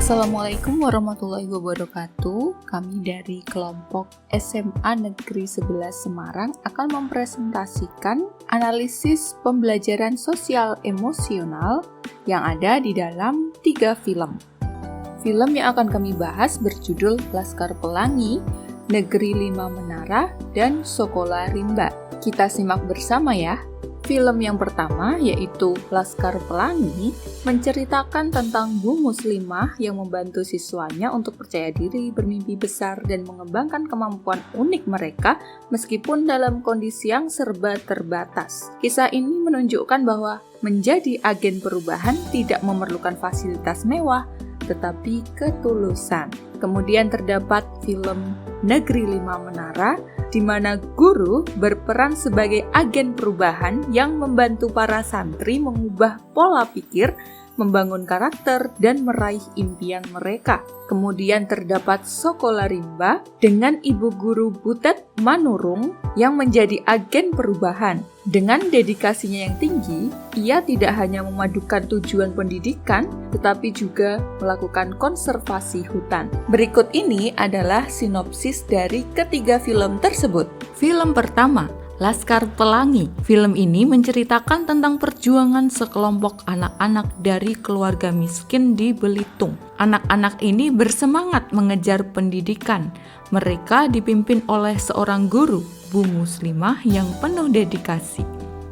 Assalamualaikum warahmatullahi wabarakatuh. Kami dari kelompok SMA Negeri 11 Semarang akan mempresentasikan analisis pembelajaran sosial emosional yang ada di dalam 3 film. Film yang akan kami bahas berjudul Laskar Pelangi, Negeri 5 Menara, dan Sekolah Rimba. Kita simak bersama ya. Film yang pertama, yaitu Laskar Pelangi, menceritakan tentang Bu Muslimah yang membantu siswanya untuk percaya diri, bermimpi besar, dan mengembangkan kemampuan unik mereka meskipun dalam kondisi yang serba terbatas. Kisah ini menunjukkan bahwa menjadi agen perubahan tidak memerlukan fasilitas mewah, tetapi ketulusan. Kemudian terdapat film Negeri 5 Menara, di mana guru berperan sebagai agen perubahan yang membantu para santri mengubah pola pikir, membangun karakter, dan meraih impian mereka. Kemudian terdapat Sekolah Rimba dengan ibu guru Butet Manurung yang menjadi agen perubahan. Dengan dedikasinya yang tinggi, ia tidak hanya memadukan tujuan pendidikan, tetapi juga melakukan konservasi hutan. Berikut ini adalah sinopsis dari ketiga film tersebut. Film pertama, Laskar Pelangi. Film ini menceritakan tentang perjuangan sekelompok anak-anak dari keluarga miskin di Belitung. Anak-anak ini bersemangat mengejar pendidikan. Mereka dipimpin oleh seorang guru, Bu Muslimah, yang penuh dedikasi.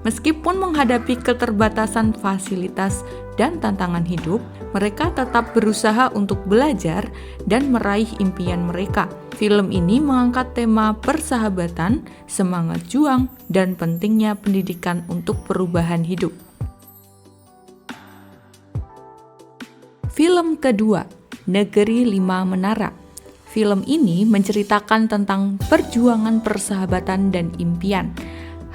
Meskipun menghadapi keterbatasan fasilitas dan tantangan hidup, mereka tetap berusaha untuk belajar dan meraih impian mereka. Film ini mengangkat tema persahabatan, semangat juang, dan pentingnya pendidikan untuk perubahan hidup. Film kedua, Negeri 5 Menara. Film ini menceritakan tentang perjuangan persahabatan dan impian.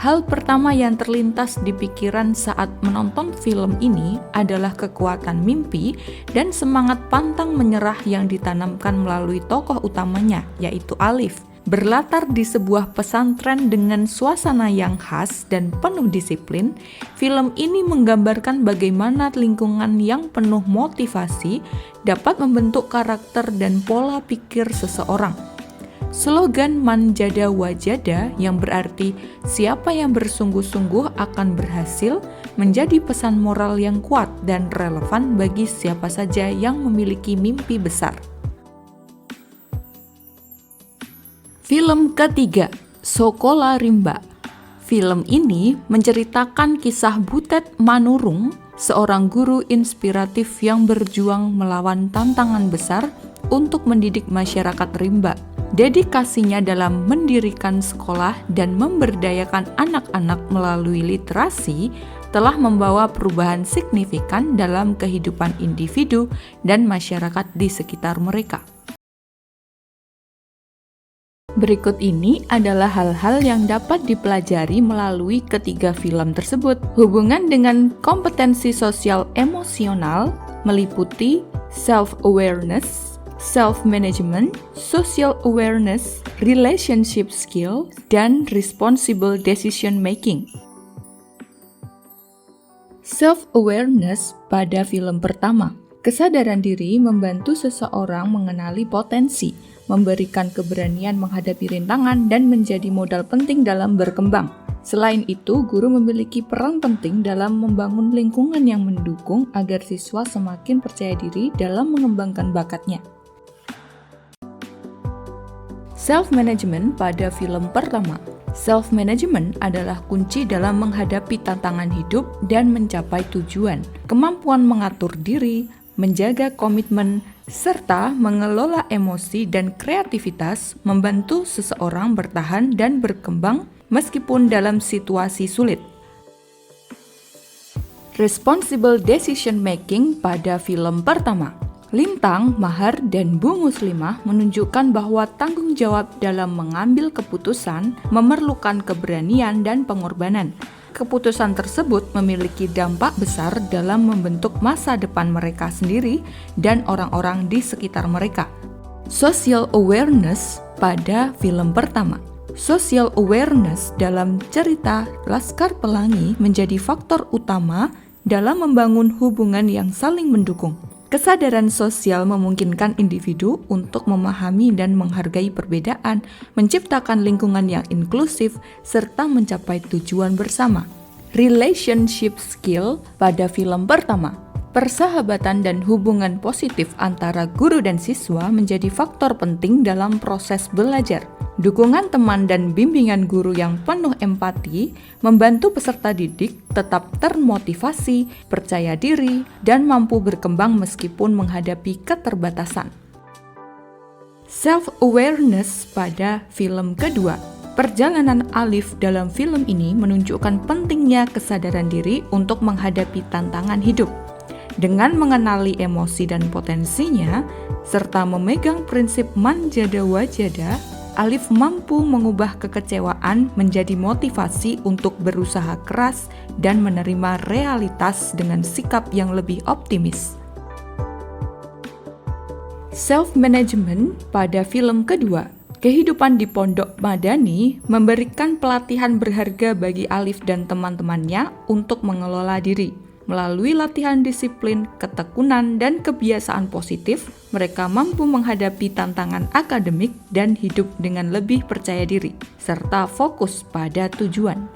Hal pertama yang terlintas di pikiran saat menonton film ini adalah kekuatan mimpi dan semangat pantang menyerah yang ditanamkan melalui tokoh utamanya, yaitu Alif. Berlatar di sebuah pesantren dengan suasana yang khas dan penuh disiplin, film ini menggambarkan bagaimana lingkungan yang penuh motivasi dapat membentuk karakter dan pola pikir seseorang. Slogan Manjada Wajada yang berarti siapa yang bersungguh-sungguh akan berhasil menjadi pesan moral yang kuat dan relevan bagi siapa saja yang memiliki mimpi besar. Film ketiga, Sekolah Rimba. Film ini menceritakan kisah Butet Manurung, seorang guru inspiratif yang berjuang melawan tantangan besar untuk mendidik masyarakat rimba. Dedikasinya dalam mendirikan sekolah dan memberdayakan anak-anak melalui literasi telah membawa perubahan signifikan dalam kehidupan individu dan masyarakat di sekitar mereka. Berikut ini adalah hal-hal yang dapat dipelajari melalui ketiga film tersebut. Hubungan dengan kompetensi sosial emosional meliputi self-awareness, self-management, social awareness, relationship skill, dan responsible decision making. Self-awareness pada film pertama. Kesadaran diri membantu seseorang mengenali potensi, memberikan keberanian menghadapi rintangan, dan menjadi modal penting dalam berkembang. Selain itu, guru memiliki peran penting dalam membangun lingkungan yang mendukung agar siswa semakin percaya diri dalam mengembangkan bakatnya. Self-management pada film pertama. Self-management adalah kunci dalam menghadapi tantangan hidup dan mencapai tujuan. Kemampuan mengatur diri, menjaga komitmen, serta mengelola emosi dan kreativitas membantu seseorang bertahan dan berkembang meskipun dalam situasi sulit. Responsible decision making pada film pertama. Lintang, Mahar, dan Bu Muslimah menunjukkan bahwa tanggung jawab dalam mengambil keputusan memerlukan keberanian dan pengorbanan. Keputusan tersebut memiliki dampak besar dalam membentuk masa depan mereka sendiri dan orang-orang di sekitar mereka. Social awareness pada film pertama. Social awareness dalam cerita Laskar Pelangi menjadi faktor utama dalam membangun hubungan yang saling mendukung. Kesadaran sosial memungkinkan individu untuk memahami dan menghargai perbedaan, menciptakan lingkungan yang inklusif, serta mencapai tujuan bersama. Relationship skill pada film pertama. Persahabatan dan hubungan positif antara guru dan siswa menjadi faktor penting dalam proses belajar. Dukungan teman dan bimbingan guru yang penuh empati membantu peserta didik tetap termotivasi, percaya diri, dan mampu berkembang meskipun menghadapi keterbatasan. Self-awareness pada film kedua. Perjalanan Alif dalam film ini menunjukkan pentingnya kesadaran diri untuk menghadapi tantangan hidup. Dengan mengenali emosi dan potensinya, serta memegang prinsip manjada wajada, Alif mampu mengubah kekecewaan menjadi motivasi untuk berusaha keras dan menerima realitas dengan sikap yang lebih optimis. Self-management pada film kedua. Kehidupan di Pondok Madani memberikan pelatihan berharga bagi Alif dan teman-temannya untuk mengelola diri. Melalui latihan disiplin, ketekunan, dan kebiasaan positif, mereka mampu menghadapi tantangan akademik dan hidup dengan lebih percaya diri, serta fokus pada tujuan.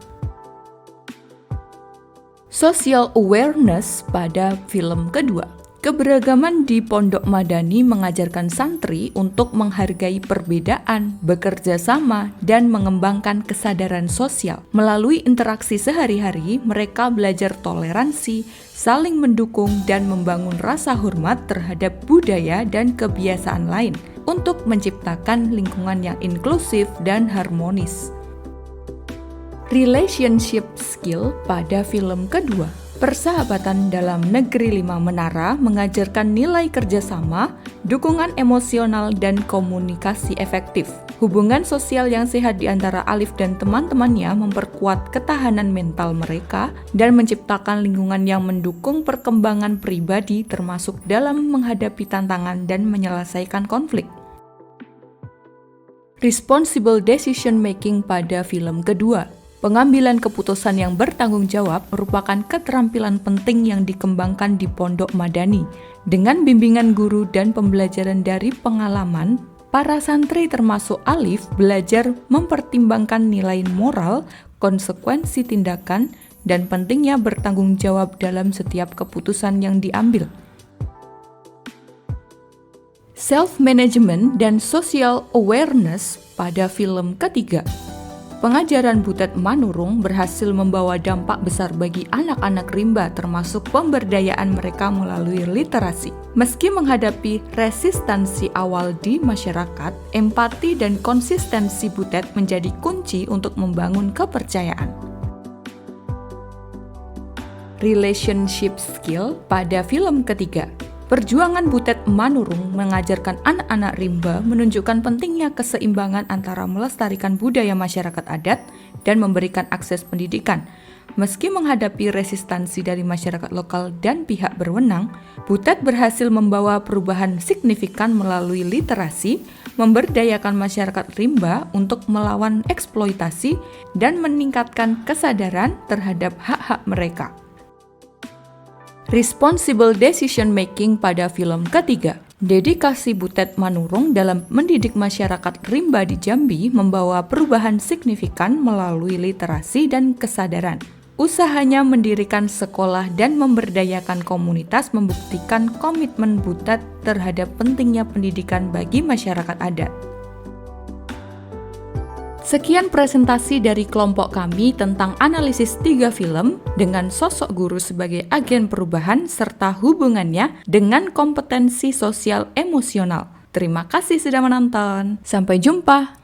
Social awareness pada film kedua. Keberagaman di Pondok Madani mengajarkan santri untuk menghargai perbedaan, bekerja sama, dan mengembangkan kesadaran sosial. Melalui interaksi sehari-hari, mereka belajar toleransi, saling mendukung, dan membangun rasa hormat terhadap budaya dan kebiasaan lain untuk menciptakan lingkungan yang inklusif dan harmonis. Relationship skill pada film kedua. Persahabatan dalam Negeri Lima Menara mengajarkan nilai kerjasama, dukungan emosional, dan komunikasi efektif. Hubungan sosial yang sehat di antara Alif dan teman-temannya memperkuat ketahanan mental mereka dan menciptakan lingkungan yang mendukung perkembangan pribadi termasuk dalam menghadapi tantangan dan menyelesaikan konflik. Responsible decision making pada film kedua. Pengambilan keputusan yang bertanggung jawab merupakan keterampilan penting yang dikembangkan di Pondok Madani. Dengan bimbingan guru dan pembelajaran dari pengalaman, para santri termasuk Alif belajar mempertimbangkan nilai moral, konsekuensi tindakan, dan pentingnya bertanggung jawab dalam setiap keputusan yang diambil. Self-management dan social awareness pada film ketiga. Pengajaran Butet Manurung berhasil membawa dampak besar bagi anak-anak rimba termasuk pemberdayaan mereka melalui literasi. Meski menghadapi resistansi awal di masyarakat, empati dan konsistensi Butet menjadi kunci untuk membangun kepercayaan. Relationship skill pada film ketiga. Perjuangan Butet Manurung mengajarkan anak-anak rimba menunjukkan pentingnya keseimbangan antara melestarikan budaya masyarakat adat dan memberikan akses pendidikan. Meski menghadapi resistansi dari masyarakat lokal dan pihak berwenang, Butet berhasil membawa perubahan signifikan melalui literasi, memberdayakan masyarakat rimba untuk melawan eksploitasi dan meningkatkan kesadaran terhadap hak-hak mereka. Responsible decision making pada film ketiga. Dedikasi Butet Manurung dalam mendidik masyarakat rimba di Jambi membawa perubahan signifikan melalui literasi dan kesadaran. Usahanya mendirikan sekolah dan memberdayakan komunitas membuktikan komitmen Butet terhadap pentingnya pendidikan bagi masyarakat adat. Sekian presentasi dari kelompok kami tentang analisis 3 film dengan sosok guru sebagai agen perubahan serta hubungannya dengan kompetensi sosial emosional. Terima kasih sudah menonton. Sampai jumpa.